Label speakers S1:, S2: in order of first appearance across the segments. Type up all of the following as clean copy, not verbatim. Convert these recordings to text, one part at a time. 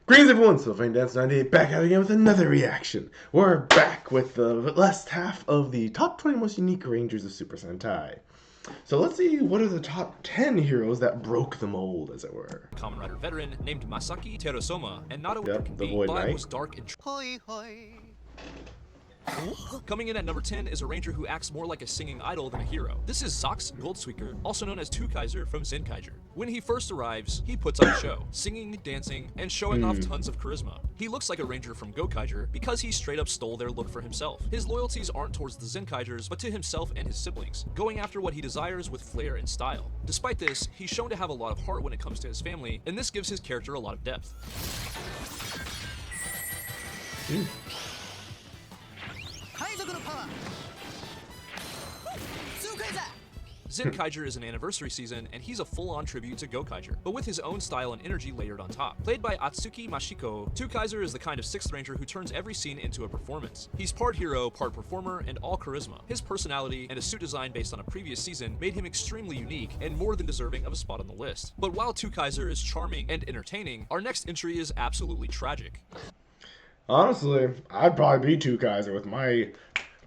S1: Greetings everyone, Sylvain Dance 98 back out again with another reaction. We're back with the last half of the top 20 most unique Rangers of Super Sentai. So let's see what are the top 10 heroes that broke the mold, as it were.
S2: Kamen Rider veteran named Masaki Terasoma, and not a
S1: Yep, the Void Knight.
S2: was dark and Coming in at number 10 is a ranger who acts more like a singing idol than a hero. This is Sox Goldsweeker, also known as Kaiser from Zenkaiger. When he first arrives, he puts on a show, singing, dancing, and showing off tons of charisma. He looks like a ranger from Gokaiger because he straight up stole their look for himself. His loyalties aren't towards the Zenkaigers, but to himself and his siblings, going after what he desires with flair and style. Despite this, he's shown to have a lot of heart when it comes to his family, and this gives his character a lot of depth. Zenkaiger is an anniversary season, and he's a full-on tribute to Gokaiger, but with his own style and energy layered on top. Played by Atsuki Mashiko, Kaiser is the kind of 6th ranger who turns every scene into a performance. He's part hero, part performer, and all charisma. His personality and a suit design based on a previous season made him extremely unique and more than deserving of a spot on the list. But while Kaiser is charming and entertaining, our next entry is absolutely tragic.
S1: Honestly, I'd probably be Kaiser with my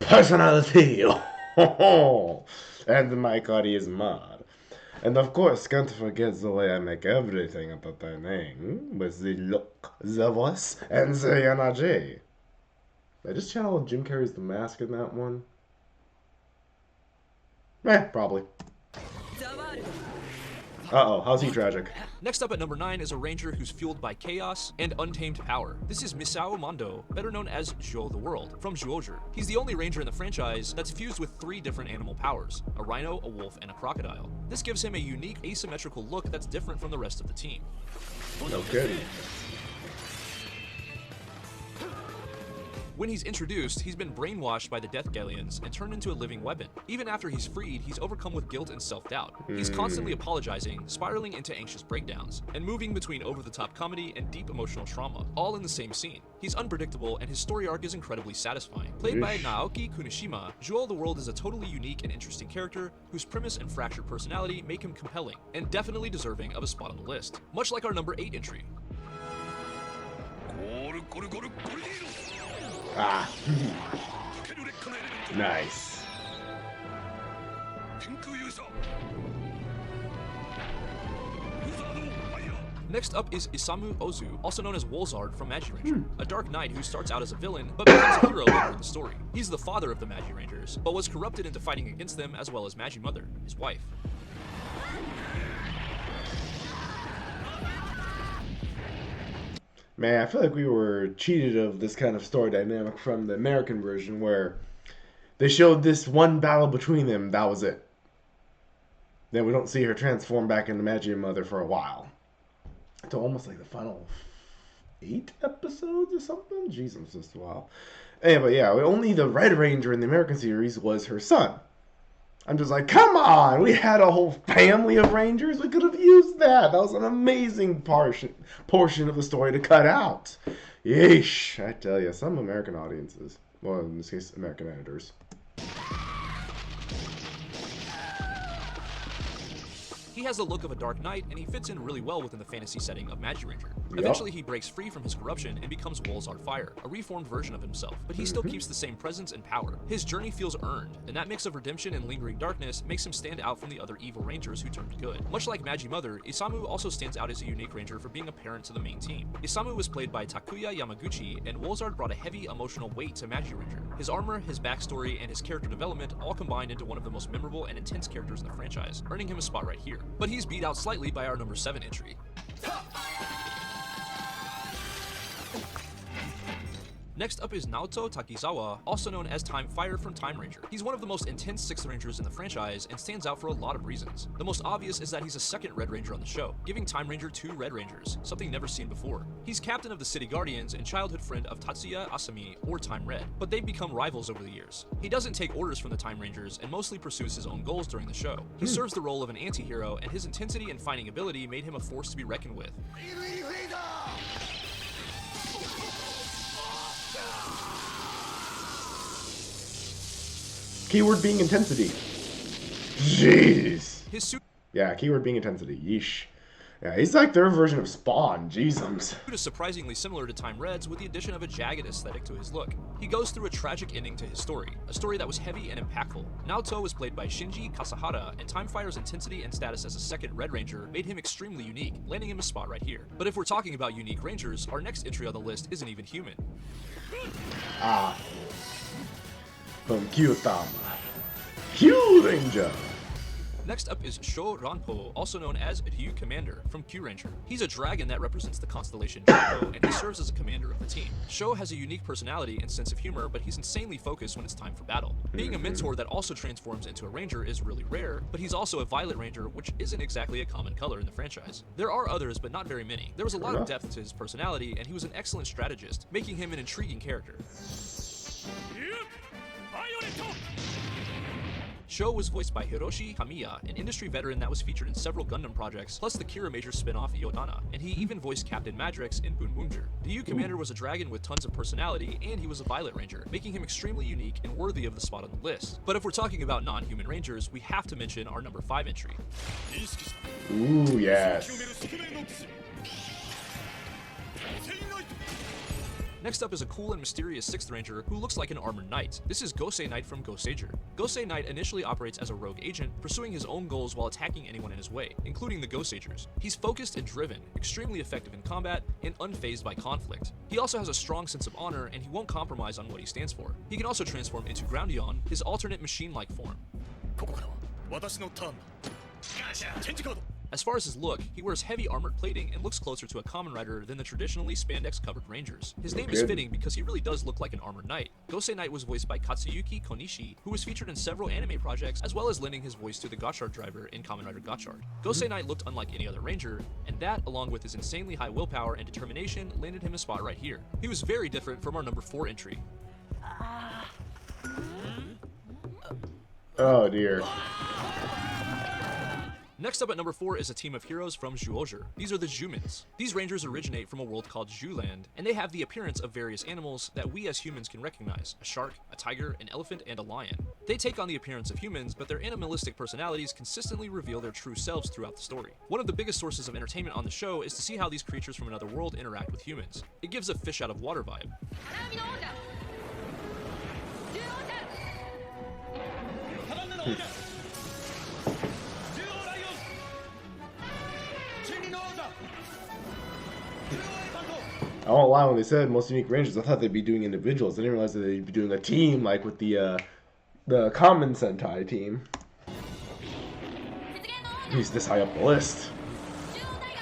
S1: personality. And my charisma. And of course, can't forget the way I make everything entertaining with the look, the voice, and the energy. Did I just channel Jim Carrey's The Mask in that one? Probably. Uh-oh, how's he tragic?
S2: Next up at number 9 is a ranger who's fueled by chaos and untamed power. This is Misao Mondo, better known as Zhuo the World, from Zhuozhi. He's the only ranger in the franchise that's fused with 3 different animal powers, a rhino, a wolf, and a crocodile. This gives him a unique asymmetrical look that's different from the rest of the team.
S1: No kidding.
S2: When he's introduced, he's been brainwashed by the Death Galleons and turned into a living weapon. Even after he's freed, he's overcome with guilt and self-doubt. He's constantly apologizing, spiraling into anxious breakdowns, and moving between over-the-top comedy and deep emotional trauma, all in the same scene. He's unpredictable, and his story arc is incredibly satisfying. Played by Naoki Kunishima, Zhuo the World is a totally unique and interesting character whose premise and fractured personality make him compelling, and definitely deserving of a spot on the list. Much like our number 8 entry.
S1: Ah. Nice.
S2: Next up is Isamu Ozu, also known as Wolzard from Magi Ranger, a dark knight who starts out as a villain but becomes a hero later in the story. He's the father of the Magi Rangers, but was corrupted into fighting against them as well as Magi Mother, his wife.
S1: Man, I feel like we were cheated of this kind of story dynamic from the American version where they showed this one battle between them, that was it. Then we don't see her transform back into Magi Mother for a while. Until almost like the final 8 episodes or something? Jesus, just a while. Anyway, yeah, only the Red Ranger in the American series was her son. I'm just like, come on! We had a whole family of Rangers. We could have used that. That was an amazing portion of the story to cut out. Yeesh. I tell you, some American audiences, well, in this case, American editors.
S2: He has the look of a dark knight, and he fits in really well within the fantasy setting of Magi Ranger. Eventually, he breaks free from his corruption and becomes Wolzard Fire, a reformed version of himself, but he still keeps the same presence and power. His journey feels earned, and that mix of redemption and lingering darkness makes him stand out from the other evil rangers who turned good. Much like Magi Mother, Isamu also stands out as a unique ranger for being a parent to the main team. Isamu was played by Takuya Yamaguchi, and Wolzard brought a heavy emotional weight to Magi Ranger. His armor, his backstory, and his character development all combined into one of the most memorable and intense characters in the franchise, earning him a spot right here. But he's beat out slightly by our number 7 entry. Next up is Naoto Takizawa, also known as Time Fire from Time Ranger. He's one of the most intense 6th Rangers in the franchise and stands out for a lot of reasons. The most obvious is that he's a 2nd Red Ranger on the show, giving Time Ranger 2 Red Rangers, something never seen before. He's captain of the City Guardians and childhood friend of Tatsuya Asami, or Time Red, but they've become rivals over the years. He doesn't take orders from the Time Rangers and mostly pursues his own goals during the show. He serves the role of an anti-hero, and his intensity and fighting ability made him a force to be reckoned with.
S1: Keyword being intensity. Jeez.
S2: His suit
S1: Yeah, keyword being intensity. Yeesh. Yeah, he's like their version of Spawn. Jesus.
S2: Is surprisingly similar to Time Red's with the addition of a jagged aesthetic to his look. He goes through a tragic ending to his story, a story that was heavy and impactful. Naoto was played by Shinji Kasahara, and Time Fire's intensity and status as a second Red Ranger made him extremely unique, landing him a spot right here. But if we're talking about unique Rangers, our next entry on the list isn't even human.
S1: Ah. From Kyutama. Q Ranger.
S2: Next up is Sho Ranpo, also known as Ryu Commander, from Q Ranger. He's a dragon that represents the constellation Draco, and he serves as a commander of the team. Sho has a unique personality and sense of humor, but he's insanely focused when it's time for battle. Being a mentor that also transforms into a ranger is really rare, but he's also a Violet Ranger, which isn't exactly a common color in the franchise. There are others, but not very many. There was a lot of depth to his personality, and he was an excellent strategist, making him an intriguing character. Sho was voiced by Hiroshi Kamiya, an industry veteran that was featured in several Gundam projects, plus the Kira Major spin-off Iodana, and he even voiced Captain Madrix in Bunbunjer. The Ryu Commander was a dragon with tons of personality, and he was a Violet Ranger, making him extremely unique and worthy of the spot on the list. But if we're talking about non-human Rangers, we have to mention our number 5 entry.
S1: Ooh, yes.
S2: Next up is a cool and mysterious 6th Ranger who looks like an armored knight. This is Gosei Knight from Goseiger. Gosei Knight initially operates as a rogue agent, pursuing his own goals while attacking anyone in his way, including the Goseigers. He's focused and driven, extremely effective in combat, and unfazed by conflict. He also has a strong sense of honor, and he won't compromise on what he stands for. He can also transform into Groundion, his alternate machine-like form. As far as his look, he wears heavy armored plating and looks closer to a Kamen Rider than the traditionally spandex-covered Rangers. His name is fitting because he really does look like an armored knight. Gosei Knight was voiced by Katsuyuki Konishi, who was featured in several anime projects, as well as lending his voice to the Gotchard driver in Kamen Rider Gotchard. Gosei Knight looked unlike any other Ranger, and that, along with his insanely high willpower and determination, landed him a spot right here. He was very different from our number 4 entry.
S1: Oh dear.
S2: Next up at number 4 is a team of heroes from Zyuohger. These are the Zhumins. These rangers originate from a world called Zhuland, and they have the appearance of various animals that we as humans can recognize: a shark, a tiger, an elephant, and a lion. They take on the appearance of humans, but their animalistic personalities consistently reveal their true selves throughout the story. One of the biggest sources of entertainment on the show is to see how these creatures from another world interact with humans. It gives a fish out of water vibe.
S1: I won't lie, when they said most unique Rangers, I thought they'd be doing individuals. I didn't realize that they'd be doing a team, like with the common Sentai team. He's this high up the list.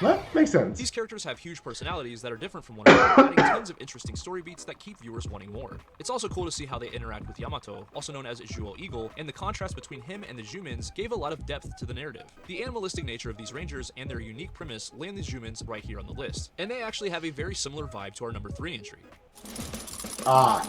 S1: That makes sense.
S2: These characters have huge personalities that are different from one another, adding tons of interesting story beats that keep viewers wanting more. It's also cool to see how they interact with Yamato, also known as Jewel Eagle, and the contrast between him and the Zhumins gave a lot of depth to the narrative. The animalistic nature of these Rangers and their unique premise land the Zhumins right here on the list, and they actually have a very similar vibe to our number 3 entry.
S1: Ah.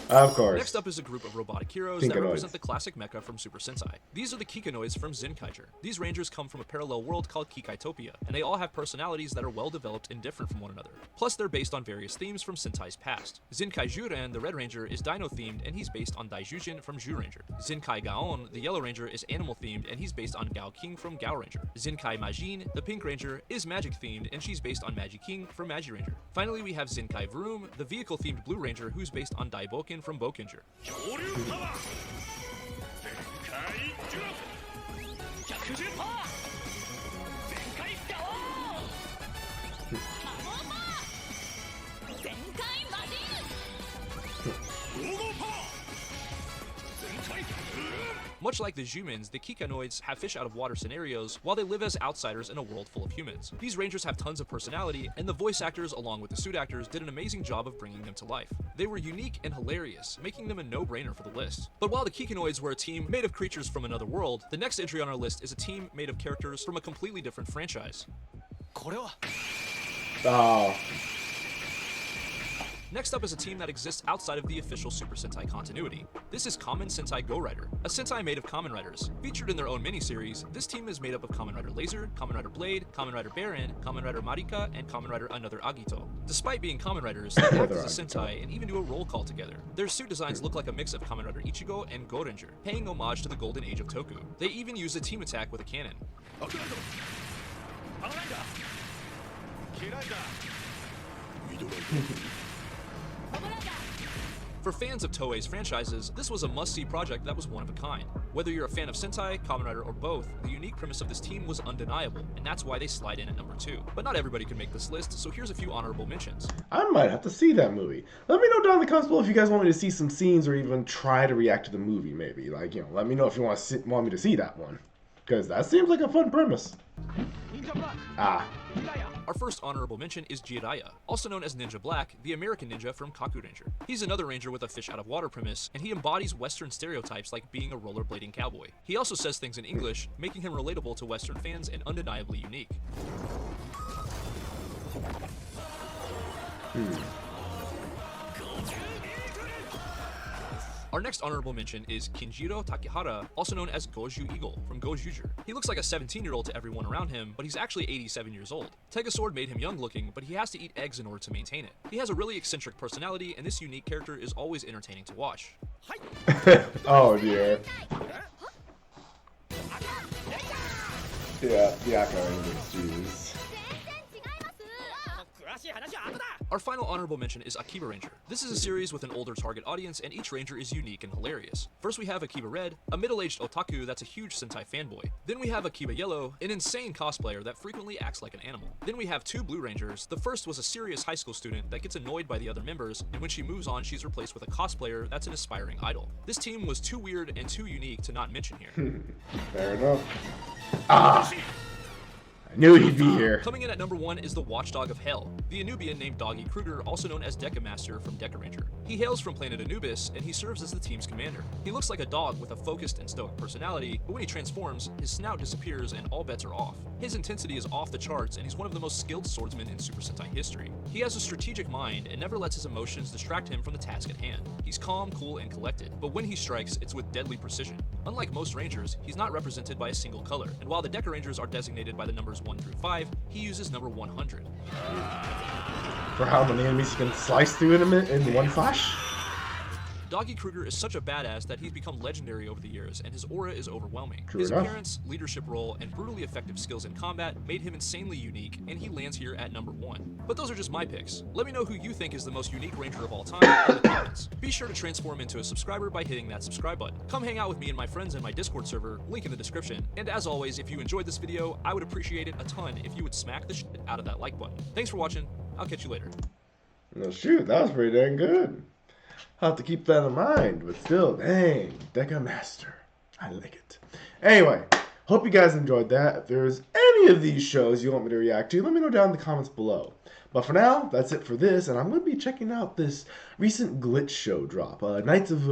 S1: Of course.
S2: Next up is a group of robotic heroes that represent the classic mecha from Super Sentai. These are the Kikanoids from Zenkaiger. These rangers come from a parallel world called Kikaitopia, and they all have personalities that are well developed and different from one another. Plus, they're based on various themes from Sentai's past. Zenkai Juren, the Red Ranger, is dino themed, and he's based on Daijujin from Zyuranger. Zenkai Gaon, the Yellow Ranger, is animal themed, and he's based on Gao King from Gao Ranger. Zenkai Majin, the Pink Ranger, is magic themed, and she's based on Magi King from Magi Ranger. Finally, we have Zenkai Vroom, the vehicle themed Blue Ranger, who's based on Daiboken from Bokenger. Much like the Zhumins, the Kikanoids have fish out of water scenarios while they live as outsiders in a world full of humans. These rangers have tons of personality, and the voice actors along with the suit actors did an amazing job of bringing them to life. They were unique and hilarious, making them a no-brainer for the list. But while the Kikanoids were a team made of creatures from another world, the next entry on our list is a team made of characters from a completely different franchise.
S1: Oh.
S2: Next up is a team that exists outside of the official Super Sentai continuity. This is Kamen Sentai Go Rider, a Sentai made of Kamen Riders. Featured in their own miniseries, this team is made up of Kamen Rider Laser, Kamen Rider Blade, Kamen Rider Baron, Kamen Rider Marika, and Kamen Rider Another Agito. Despite being Kamen Riders, they act as a Sentai and even do a roll call together. Their suit designs look like a mix of Kamen Rider Ichigo and Go Ranger, paying homage to the golden age of Toku. They even use a team attack with a cannon. For fans of Toei's franchises, this was a must-see project that was one of a kind. Whether you're a fan of Sentai, Kamen Rider, or both, the unique premise of this team was undeniable, and that's why they slide in at number 2. But not everybody can make this list, so here's a few honorable mentions.
S1: I might have to see that movie. Let me know down in the comments below if you guys want me to see some scenes or even try to react to the movie, maybe. Like, you know, let me know if you want me to see that one. Because that seems like a fun premise. Ah.
S2: Our first honorable mention is Jiraiya, also known as Ninja Black, the American ninja from Kaku Ranger. He's another ranger with a fish out of water premise, and he embodies Western stereotypes like being a rollerblading cowboy. He also says things in English, making him relatable to Western fans and undeniably unique. Our next honorable mention is Kinjiro Takehara, also known as Goju Eagle from Gojuger. He looks like a 17-year-old to everyone around him, but he's actually 87 years old. Tegasword made him young looking, but he has to eat eggs in order to maintain it. He has a really eccentric personality, and this unique character is always entertaining to watch.
S1: Oh dear. Yeah, the Aka Rangers, jeez.
S2: Our final honorable mention is Akiba Ranger. This is a series with an older target audience, and each ranger is unique and hilarious. First we have Akiba Red, a middle-aged otaku that's a huge Sentai fanboy. Then we have Akiba Yellow, an insane cosplayer that frequently acts like an animal. Then we have 2 Blue Rangers. The first was a serious high school student that gets annoyed by the other members, and when she moves on, she's replaced with a cosplayer that's an aspiring idol. This team was too weird and too unique to not mention here.
S1: Fair enough. Ah! I knew he'd be here.
S2: Coming in at number 1 is the Watchdog of Hell, the Anubian named Doggy Kruger, also known as Deca Master from Deca Ranger. He hails from planet Anubis, and he serves as the team's commander. He looks like a dog with a focused and stoic personality, but when he transforms, his snout disappears and all bets are off. His intensity is off the charts, and he's one of the most skilled swordsmen in Super Sentai history. He has a strategic mind and never lets his emotions distract him from the task at hand. He's calm, cool, and collected, but when he strikes, it's with deadly precision. Unlike most Rangers, he's not represented by a single color, and while the Deca Rangers are designated by the numbers 1 through 5, he uses number 100.
S1: For how many enemies you can slice through in one flash?
S2: Doggy Kruger is such a badass that he's become legendary over the years, and his aura is overwhelming.
S1: True
S2: His
S1: enough.
S2: appearance, leadership role, and brutally effective skills in combat made him insanely unique, and he lands here at number 1. But those are just my picks. Let me know who you think is the most unique ranger of all time in the comments. Be sure to transform into a subscriber by hitting that subscribe button. Come hang out with me and my friends in my Discord server, link in the description. And as always, if you enjoyed this video, I would appreciate it a ton if you would smack the shit out of that like button. Thanks for watching. I'll catch you later.
S1: No, shoot, that was pretty dang good. I'll have to keep that in mind, but still, dang, Deca Master. I like it. Anyway, hope you guys enjoyed that. If there's any of these shows you want me to react to, let me know down in the comments below. But for now, that's it for this, and I'm going to be checking out this recent Glitch show drop. Knights of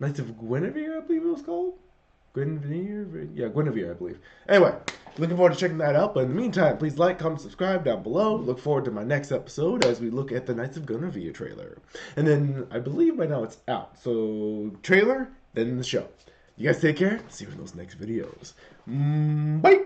S1: Guinevere, I believe it was called? Guinevere? Yeah, Guinevere, I believe. Anyway, looking forward to checking that out. But in the meantime, please like, comment, subscribe down below. Look forward to my next episode as we look at the Knights of Guinevere trailer. And then I believe by now it's out. So trailer, then the show. You guys take care. See you in those next videos. Bye!